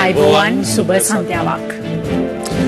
ආයුබෝවන් සුබ සන්ධ්‍යාවක්.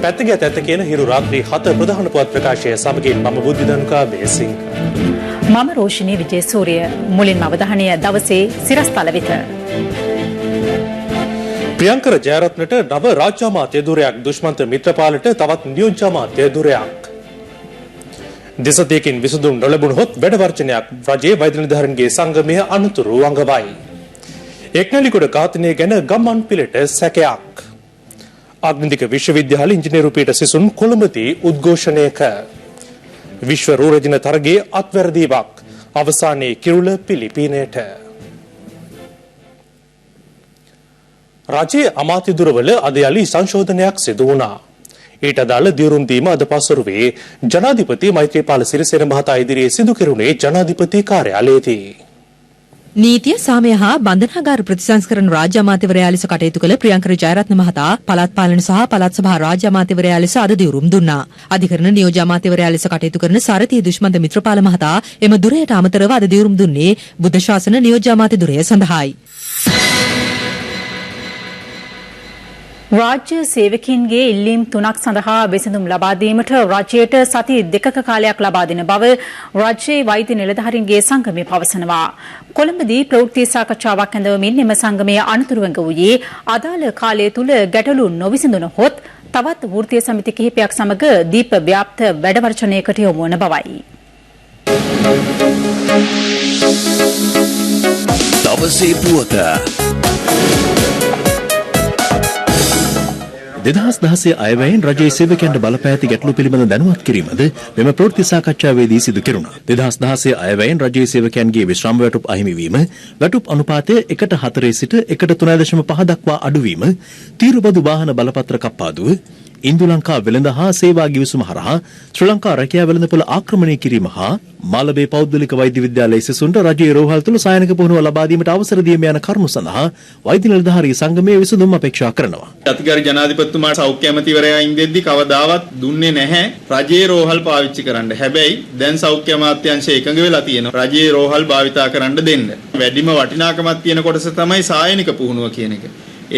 පැත්තගේ ඇත්ත කියන හිරු රාත්‍රී 7 ප්‍රධාන පුවත් ප්‍රකාශය සමගින් මම බුද්ධිදනුකා බේසිංහ. මම රෝෂිනී විජේසූරිය. මුලින්ම අවධානය දවසේ සිරස්තල වෙත. ප්‍රියංකර ජයරත්නට නව රාජ්‍ය අමාත්‍ය ධුරයක්, දුෂ්මන්ත මිත්‍රපාලට තවත් නියෝජ්‍ය අමාත්‍ය ධුරයක්. දෙසතියකින් විසඳුම් නොලැබුණහොත් වැඩ වර්ජනයක් රජයේ වෛද්‍ය නිලධාරීන්ගේ සංගමය අනුතුරු අංගවයි. එක්නැලිගොඩ ඝාතනය ගැන ගම්මන් පිළට සැකයක්. ආග්නික විශ්වවිද්‍යාල ඉංජිනේරු පීඨ සිසුන් කොළඹදී උද්ඝෝෂණයක. විශ්ව රෝරජන තරගයේ අත්වැරදීමක් අවසානයේ කිරුළ පිලිපීනයට. රජයේ අමාත්‍ය දුරවල අද යලි සංශෝධනයක් සිදු වුණා. ඊට අදාළ දියුරුම් දීම අද පසුරුවේ ජනාධිපති මෛත්‍රීපාල සිරිසේන මහතා ඉදිරියේ සිදු කෙරුණේ ජනාධිපති කාර්යාලයේදී. නීතිය සාමය හා බන්ධනාගාර ප්‍රතිසංස්කරණ රාජ්‍ය අමාත්‍යවරයා ලෙස කටයුතු කළ ප්‍රියංකර ජයරත්න මහතා පළාත් පාලන සහ පළාත් සභා රාජ්‍ය අමාත්‍යවරයා ලෙස අද දියුරුම් දුන්නා. අධිකරණ නියෝජ්‍ය අමාත්‍යවරයා ලෙස කටයුතු කරන සරතිය දුෂ්මන්ත මිත්‍රපාල මහතා එම දුරයට අමතරව අද දියුරුම් දුන්නේ බුද්ධ ශාසන නියෝජ්‍ය අමාත්‍ය දුරය සඳහායි. රාජ්‍ය සේවකීන්ගේ ඉල්ලීම් 3ක් සඳහා විසඳුම් ලබා දීමට රජයට සති 2ක කාලයක් ලබා දෙන බව රාජ්‍යයේ වෛද්‍ය නිලධාරීන්ගේ සංගමය පවසනවා. කොළඹදී ප්‍රවෘත්ති සාකච්ඡාවක් ඇඳවමින් එම සංගමය අනුතුරුවඟ වූයේ අදාළ කාලය තුල ගැටලු නොවිසඳුණහොත් තවත් වෘත්තීය සමිති කිහිපයක් සමග දීප ව්‍යාප්ත වැඩවර්ජනයකට යොමු වන බවයි. දවසේ පුවත 2016 අයවැයෙන් රජයේ සේවකයන්ට බලපෑ ඇති ගැටලු පිළිබඳ දැනුවත් කිරීමද මෙම ප්‍රවෘත්ති සාකච්ඡාවේදී සිදු කෙරුණා. 2016 අයවැයෙන් රජයේ සේවකයන්ගේ විශ්‍රාම වැටුප් අහිමිවීම, වැටුප් අනුපාතය 1:4 සිට 1:3.5 දක්වා අඩුවීම, තීරුබදු වාහන බලපත්‍ර කප්පාදුව, ඉන්දු ලංකා වෙළඳ හා සේවා ගිවිසුම හරහා ශ්‍රී ලංකා රැකියා වෙළඳපොළ ආක්‍රමණය කිරීම හා මාලබේ පෞද්ගලික වෛද්‍ය විද්‍යාලයේ සිසුන්ට රජයේ රෝහල් තුළ සායනික පුහුණුව ලබා දීමට අවසර දීම යන කරුණු සඳහා වෛද්‍ය නිලධාරී සංගමයේ විසඳුම් අපේක්ෂා කරනවා. අතිගාරි ජනාධිපතිතුමාට සෞඛ්‍ය ඇමතිවරයා ඉඳෙද්දි කවදාවත් දුන්නේ නැහැ රජයේ රෝහල් පාවිච්චි කරන්න. හැබැයි දැන් සෞඛ්‍ය අමාත්‍යාංශය එකඟ වෙලා තියෙනවා රජයේ රෝහල් භාවිතා කරන්න දෙන්න. වැඩිම වටිනාකමක් තියෙන කොටස තමයි සායනික පුහුණුව කියන එක.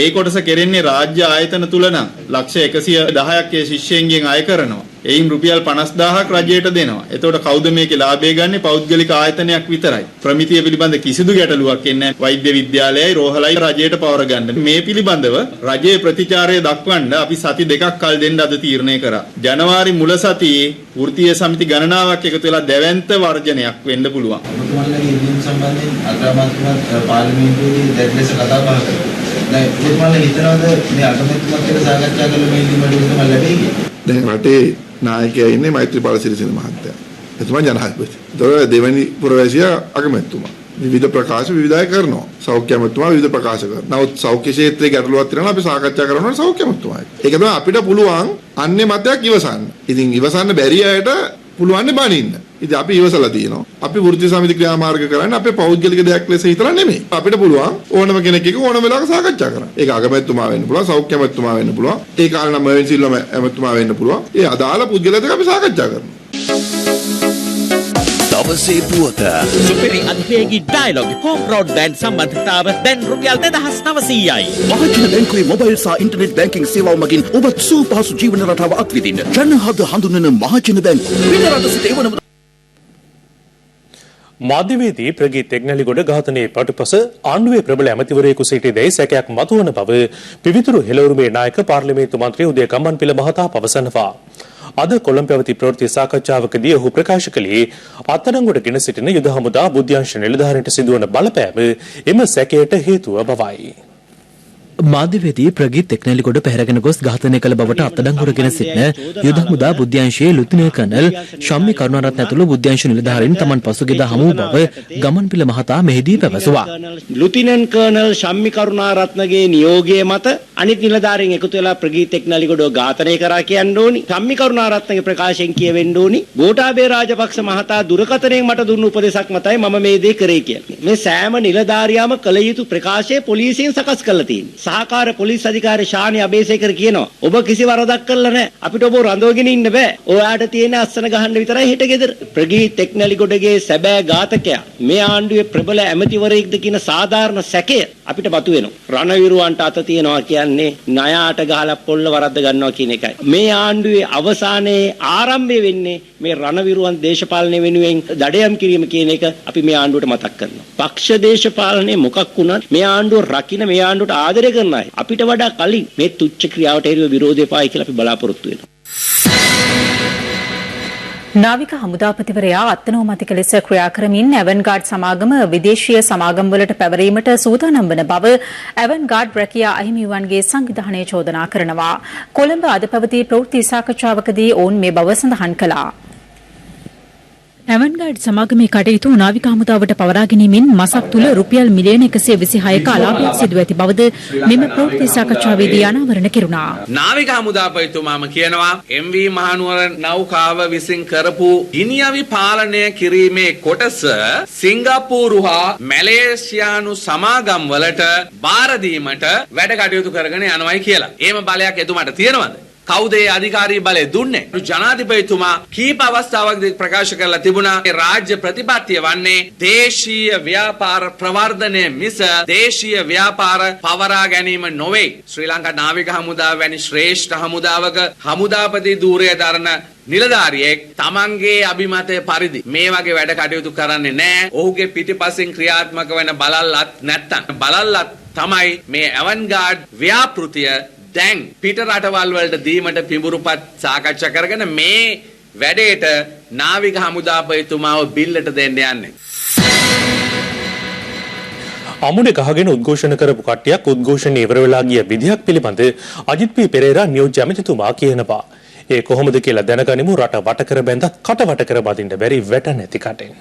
ඒ කොටස කෙරෙන්නේ රාජ්‍ය ආයතන තුල නම් ලක්ෂ 110ක් ඒ ශිෂ්‍යයන්ගෙන් අය කරනවා. එයින් රුපියල් 50000ක් රජයට දෙනවා. එතකොට කවුද මේකේ ලාභය ගන්නේ? පෞද්ගලික ආයතනයක් විතරයි. ප්‍රමිතිය පිළිබඳ කිසිදු ගැටලුවක් එන්නේ නැහැ. වෛද්‍ය විද්‍යාලයයි රෝහලයි රජයට පවර ගන්න. මේ පිළිබඳව රජයේ ප්‍රතිචාරය දක්වන්න අපි සති 2ක් කල් දෙන්න අද තීරණය කරා. ජනවාරි මුල සතියේ වෘත්තීය සමිති ගණනාවක් එකතු වෙලා දැවැන්ත වර්ජනයක් වෙන්න පුළුවන්. ඔබතුමාලගේ ඉල්ලීම් සම්බන්ධයෙන් අග්‍රාමාත්‍යතුමා පාර්ලිමේන්තුවේදී දැඩිලෙස කතා බහ කළා. දැන් ඔබතුමාලා හිතනවාද මේ අගමැතිතුමත් එක්ක සාකච්ඡා කරලා මේ ඉල්ලීම් වලට විසඳුම ලැබෙයි කියලා? දැන් රටේ නායකයා ඉන්නේ මෛත්‍රීපාල සිරිසේන මහත්තයා. එතුමා ජනාධිපති. ඒතකොට දෙවැනි පුරවැසියා අගමැතිතුමා. විවිධ ප්‍රකාශ විවිධය කරනවා. සෞඛ්‍ය අමාත්‍යතුමා විවිධ ප්‍රකාශ කරනවා. නමුත් සෞඛ්‍ය ක්ෂේත්‍රයේ ගැටලුවක් තියෙනවා අපි සාකච්ඡා කරනවා සෞඛ්‍ය අමාත්‍යතුමායි. ඒක තමයි අපිට පුළුවන් අන්නේ මතයක් ඉවසන්න. ඉතින් ඉවසන්න බැරි අයට පුළුවන් බණින්න. ඉතින් අපි ඉවසලා තියෙනවා. අපි වෘත්තීය සමිති ක්‍රියාමාර්ග කරන්නේ අපේ පෞද්ගලික දෙයක් ලෙස හිතලා නෙමෙයි. අපිට පුළුවන් ඕනම කෙනෙක් එක්ක ඕනම වෙලාවක සාකච්ඡා කරන්න. ඒක අගමැතිතුමා වෙන්න පුළුවන්, සෞඛ්‍ය අමාත්‍යතුමා වෙන්න පුළුවන්. ඒ කාලේ නම් මෙවෙන්සිල්ලම අමාත්‍යතුමා වෙන්න පුළුවන්. ඒ අදාළ පුද්ගලයාත් එක්ක අපි සාකච්ඡා කරනවා. දවසේ පුවත සුපිරි අධිවේගී ඩයලොග් හෝම් බ්‍රෝඩ්බෑන්ඩ් සම්බන්ධතාව දැන් රුපියල් 2900යි. මහජන බැංකුවේ මොබයිල් සහ ඉන්ටර්නෙට් බැංකිංగ్ සේවාව මගින් ඔබත් සුවපහසු ජීවන රටාව අත්විඳින්න. ජනහද හඳුන්වන මහජන බැංකුව. විතරට සිට එවන මාධ්‍යවේදී ප්‍රගීත් එක්නැලිගොඩ ඝාතනයේ පටුපස ආණ්ඩුවේ ප්‍රබල ඇමතිවරයෙකු සිටියදැයි සැකයක් මතුවන බව පිවිතුරු හෙළවරුමේ නායක පාර්ලිමේන්තු මන්ත්‍රී උදය කම්මන්පිල මහතා පවසනවා. අද කොළඹ පැවති ප්‍රවෘත්ති සාකච්ඡාවකදී ඔහු ප්‍රකාශ කළේ අත්අඩංගුවට ගෙන සිටින යුද හමුදා බුද්ධ්‍යංශ නිලධාරීන්ට සිදුවන බලපෑම එම සැකයට හේතුව බවයි. මාධ්‍යවේදී ප්‍රගීත් එක්නැලිගොඩ පැහැරගෙන ගොස් ඝාතනය කළ බවට අත්අඩංගුවට ගෙන සිටින යුද හමුදා බුද්ධ්‍යංශයේ ලුතිනය කර්නල් ශම්මි කරුණාරත්න ඇතුළු බුද්ධ්‍යංශ නිලධාරීන් තමන් පසුගියදා හමු බව ගමන්පිල මහතා මෙහිදී පැවසුවා. ලුතිනන් කර්නල් ශම්මි කරුණාරත්නගේ නියෝගය මත අනිත් නිලධාරීන් එකතු වෙලා ප්‍රගීත් එක්නැලිගොඩ ඝාතනය කරා කියන්න ඕනි. ශම්මි කරුණාරත්නගේ ප්‍රකාශයෙන් කියවෙන්න ඕනි. ගෝඨාභය රාජපක්ෂ මහතා දුරකථනයෙන් මට දුන්නු උපදේශක් මතයි මම මේ දේ කරේ කියන්නේ. මේ සෑම නිලධාරියාම කළ යුතු ප්‍රකාශය පොලිසියෙන් සකස් කරලා තියෙනවා. සහකාර පොලිස් අධිකාරී ශානි අබේසේකර කියනවා ඔබ කිසි වරදක් කළා නැහැ. අපිට ඔබ රඳවගෙන ඉන්න බෑ. ඔයාට තියෙන අස්සන ගහන්න විතරයි හෙට ගෙදර. ප්‍රගී ටෙක්නොලොජිගොඩගේ සැබෑ ඝාතකයා මේ ආණ්ඩුවේ ප්‍රබල ඇමතිවරයෙක්ද කියන සාධාරණ සැකය අපිට මතු වෙනවා. රණවිරුවන්ට අත තියනවා කියන්නේ ණයාට ගහලා පොල්ල වරද්ද ගන්නවා කියන එකයි. මේ ආණ්ඩුවේ අවසානයේ ආරම්භය වෙන්නේ මේ රණවිරුවන් දේශපාලනය වෙනුවෙන් දඩයම් කිරීම කියන එක අපි මේ ආණ්ඩුවට මතක් කරනවා. පක්ෂ දේශපාලනයේ මොකක් වුණත් මේ ආණ්ඩුව රකින්න මේ ආණ්ඩුවට ආදරය කරන අය අපිට වඩා කලින් මේ තුච්ච ක්‍රියාවට එරෙහිව විරෝධය පායි කියලා අපි බලාපොරොත්තු වෙනවා. නාවික හමුදාපතිවරයා අත්නෝමතික ලෙස ක්‍රියා කරමින් ඇවන්ගාඩ් සමාගම විදේශීය සමාගම් වලට පැවරීමට සූදානම් වන බව ඇවන්ගාඩ් රැකියා අහිමිවන්ගේ සංවිධානය චෝදනා කරනවා. කොළඹ අද පැවති ප්‍රවෘත්ති සාකච්ඡාවකදී ඔවුන් මේ බව සඳහන් කළා. ඇවන්ගාඩ් සමාගමේ කටයුතු නාවික හමුදාවට පවරා ගැනීමෙන් මසක් තුල රුපියල් මිලියන 126ක අලාභයක් සිදුව ඇති බවද මෙම ප්‍රවෘත්ති සාකච්ඡාවේදී අනාවරණ කෙරුණා. නාවික හමුදාපතිතුමාම කියනවා MV මහනුවර නෞකාව විසින් කරපු ගිනිඅවි පාලනය කිරීමේ කොටස සිංගප්පූරු හා මැලේසියානු සමාගම් වලට බාර දීමට වැඩ කටයුතු කරගෙන යනවායි කියලා. එහෙම බලයක් එතුමාට තියෙනවද? කවුද ඒ අධිකාරී බලය දුන්නේ? ජනාධිපතිතුමා කීප අවස්ථාවකදී ප්‍රකාශ කරලා තිබුණා රාජ්‍ය ප්‍රතිපත්තිය වන්නේ දේශීය ව්‍යාපාර ප්‍රවර්ධනය මිස දේශීය ව්‍යාපාර පවරා ගැනීම නොවේ. ශ්‍රී ලංකා නාවික හමුදාව වැනි ශ්‍රේෂ්ඨ හමුදාවක හමුදාපති ධූරය දරන නිලධාරියෙක් තමන්ගේ අභිමතය පරිදි මේ වගේ වැඩ කටයුතු කරන්නේ නැහැ. ඔහුගේ පිටිපස්සෙන් ක්‍රියාත්මක වෙන බලල්ලත් නැත්තම් බලල්ලත් තමයි මේ ඇවන්ගාඩ් ව්‍යාපෘතිය දැන් පිට රටවල් වලට දීමට පිඹුරුපත් සාකච්ඡා කරගෙන මේ වැඩේට නාවික හමුදාපතිතුමාව බිල්ලට දෙන්න යන්නේ. අමුඩේ ගහගෙන උද්ඝෝෂණ කරපු කට්ටියක් උද්ඝෝෂණය ඉවර වෙලා ගිය විදිහක් පිළිබඳ අජිත් පී පෙරේරා නියෝජ්‍ය ඇමතිතුමා කියනවා. ඒ කොහොමද කියලා දැනගනිමු. රට වට කර බැඳත් කට වට කර බදින්න බැරි වැට නැති කටෙන්.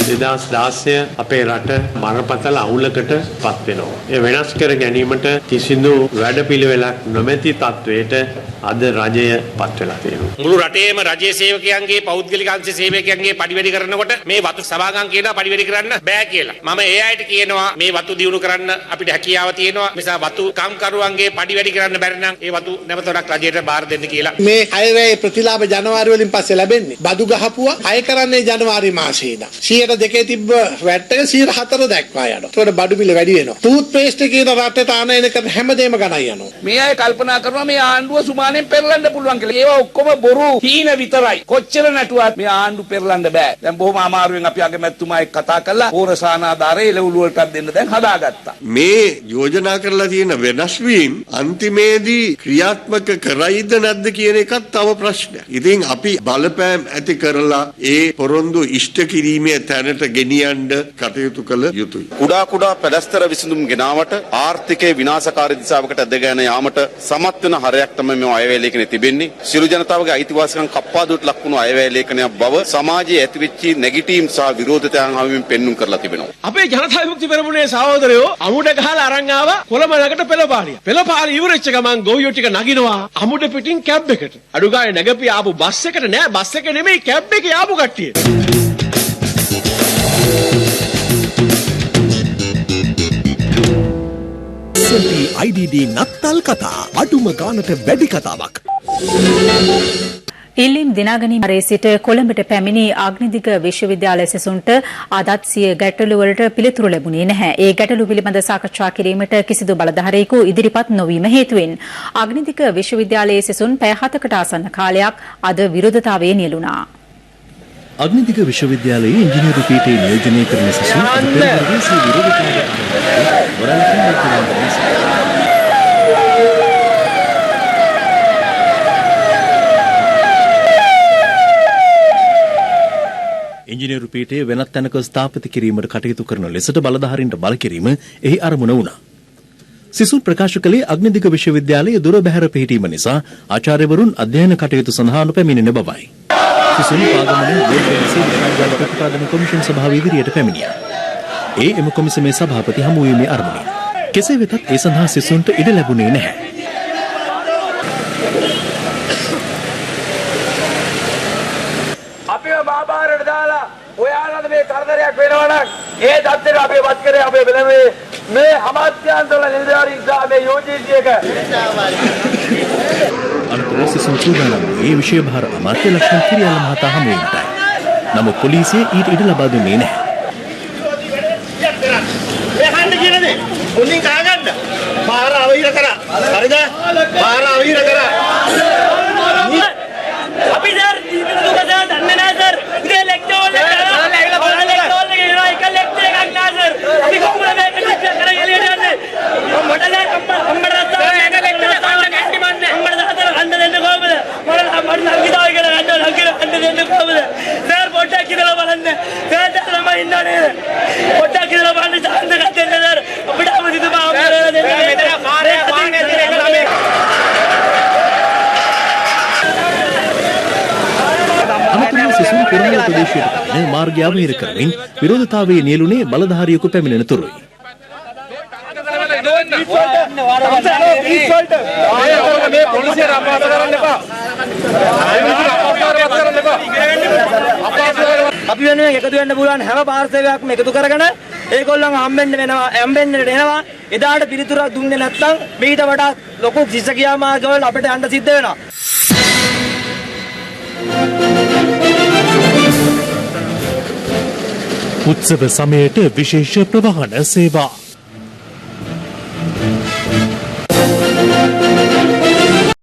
2016 අපේ රට බරපතල අවුලකට පත් වෙනවා. ඒ වෙනස් කර ගැනීමට කිසිදු වැඩපිළිවෙලක් නොමැති තත්වයට අද රජය පත් වෙලා තියෙනවා. මුළු රටේම රජයේ සේවකයන්ගේ පෞද්ගලික අංශ සේවකයන්ගේ පඩිවැඩි කරනකොට මේ වතු සභාගම් කියනවා පඩිවැඩි කරන්න බෑ කියලා. මම ඒ අයට කියනවා මේ වතු දියුණු කරන්න අපිට හැකියාව තියෙනවා. නිසා වතු කම්කරුවන්ගේ පඩිවැඩි කරන්න බැරි නම් ඒ වතු නැවතොරක් රජයට බාර දෙන්න කියලා. මේ අයවැය ප්‍රතිලාභ ජනවාරි වලින් පස්සේ ලැබෙන්නේ. බදු ගහපුවා අය කරන්නේ ජනවාරි මාසයේ ඉඳන්. 102 තිබ්බ වැට් එක 104 දක්වා යනවා. ඒකට බඩු මිල වැඩි වෙනවා. ටූත් පේස්ට් එකේ රටට ආනයන කරන හැමදේම ගණන් යනවා. මේ අය කල්පනා කරනවා මේ ආණ්ඩුව සුමානෙන් පෙරලන්න පුළුවන් කියලා. ඒවා ඔක්කොම බොරු හීන විතරයි. කොච්චර නැටුවත් මේ ආණ්ඩු පෙරලන්න බෑ. දැන් බොහොම අමාරුවෙන් අපි අගමැතිතුමා එක්ක කතා කළා. පෝරසානාධාරය එළවලු වලටත් දෙන්න දැන් හදාගත්තා. මේ යෝජනා කරලා තියෙන වෙනස් වීම අන්තිමේදී ක්‍රියාත්මක කරයිද නැද්ද කියන එකත් තව ප්‍රශ්නයක්. ඉතින් අපි බලපෑම් ඇති කරලා ඒ පොරොන්දු ඉෂ්ට කිරීමේ තැනට ගෙනියන්න කටයුතු කළ යුතුයි. කුඩා කුඩා පැලස්තර විසඳුම් ගෙනාවට ආර්ථිකයේ විනාශකාරී දිශාවකට ඇදගෙන යාමට සමත් වෙන හරයක් තමයි මේ අයවැය ලේඛනයේ තිබෙන්නේ. සියලු ජනතාවගේ අයිතිවාසිකම් කප්පාදුවට ලක් වුණු අයවැය ලේඛනයක් බව සමාජයේ ඇතිවෙච්ච නැගිටීම් සහ විරෝධතාවයන් හමුවෙන් පෙන්눔 කරලා තිබෙනවා. අපේ ජනතා විමුක්ති පෙරමුණේ සහෝදරයෝ අමුඩ ගහලා අරන් ආවා කොළඹ නගරට පෙළපාලිය. පෙළපාලිය ඉවරෙච්ච ගමන් ගොවියෝ ටික නගිනවා අමුඩ පිටින් කැබ් එකට. අඩු ගානේ නැගපි ආපු බස් එකට නෑ බස් එක නෙමෙයි කැබ් එකේ ආපු කට්ටිය. IDD නත්තල් කතා අඩුම ගානට වැඩි කතාවක්. ඉල්ලීම් දිනාගැනීමේ සිට කොළඹට පැමිණි අග්නිදිග විශ්වවිද්‍යාල සිසුන්ට අදත් සිය ගැටළු වලට පිළිතුරු ලැබුණේ නැහැ. ඒ ගැටළු පිළිබඳ සාකච්ඡා කිරීමට කිසිදු බලධාරියෙකු ඉදිරිපත් නොවීම හේතුවෙන් අග්නිදිග විශ්වවිද්‍යාලයේ සිසුන් පැය 7කට ආසන්න කාලයක් අද විරෝධතාවයේ නියැලුණා. අග්නිදිග විශ්වවිද්‍යාලයේ ඉංජිනේරු පීඨයේ නියෝජනය කරන සිසුන් පෙරවරුවේ විරෝධතාවය ඉංජිනේරු පීඨයේ වෙනත් තැනක ස්ථාපිත කිරීමට කටයුතු කරන ලෙසට බලධාරීන්ට බල කිරීම එහි අරමුණ වුණා. සිසුන් ප්‍රකාශ කළේ අග්නිදිග විශ්වවිද්‍යාලයේ දුර බැහැර පිහිටීම නිසා ආචාර්යවරුන් අධ්‍යයන කටයුතු සඳහා නොපැමිණෙන බවයි. සිසුන් පාගමනින් විශ්වවිද්‍යාල ප්‍රතිපාදන කොමිෂන් සභාව ඉදිරියට පැමිණියා. එම කොමිසමේ සභාපති හමු වීමේ අරමුණින්. කෙසේ වෙතත් ඒ සඳහා සිසුන්ට ඉඩ ලැබුණේ නැහැ. අපිව බාබාරට දාලා ඔයාලද මේ කරදරයක් වෙනවා නම් ඒ தත්ත්වයට අපි වත් කරේ අපේ මේ අමාත්‍යාංශවල නිලධාරීන් සහ මේ UGC එක අනතුර සිසුන් සූදානම් ඒ විෂය භාර අමාත්‍ය ලක්ෂ්මන් කිරියාල මහතා හමුවෙන්නටයි. නමුත් පොලිසිය ඊට ඉඩ ලබා දුන්නේ නැහැ. මෙහාට කියනනේ මුලින් කාගන්න පාර අවහිර කරා. හරිද? පාර අවහිර කරා. අපි සර් දුක දන්නේ නැහැ සර්. ඉතින් ලෙක්චර් එක එකක් නෑ සර්. අපි කොහොමද මේක ලෙක්චර් කරගෙන එළියට යන්නේ? මොඩල අම්මඩ සංගීතය කියලා ගන්න දෙන්න කොහොමද? සර් පොඩ්ඩක් කියලා බලන්න. සර් ළමයි ඉන්නවා නේද? පොඩ්ඩක් කියලා බලන්න chance එකක් දෙන්න සර්. අපිට අමතිතු බාව කරලා දෙන්න. මෙතන පාරේ වාහනේ තියෙන එක ළමයි. අනතුරුව සිසුන් පුරාණ ප්‍රදේශයට පැමිණ මාර්ගය අවහිර කරමින් විරෝධතාවයේ නියැලුනේ බලධාරියෙකු පැමිණෙන තුරුයි. අපි වෙනුවෙන් එකතු වෙන්න පුළුවන් හැම පාර්ශවයක්ම එකතු කරගෙන ඒගොල්ලන් හම්බෙන්නට එනවා. එදාට පිළිතුරක් දුන්නේ නැත්නම් මීට වඩා ලොකු දිශකියා මාර්ගවල අපිට යන්න සිද්ධ වෙනවා. උත්සව සමයට විශේෂ ප්‍රවාහන සේවා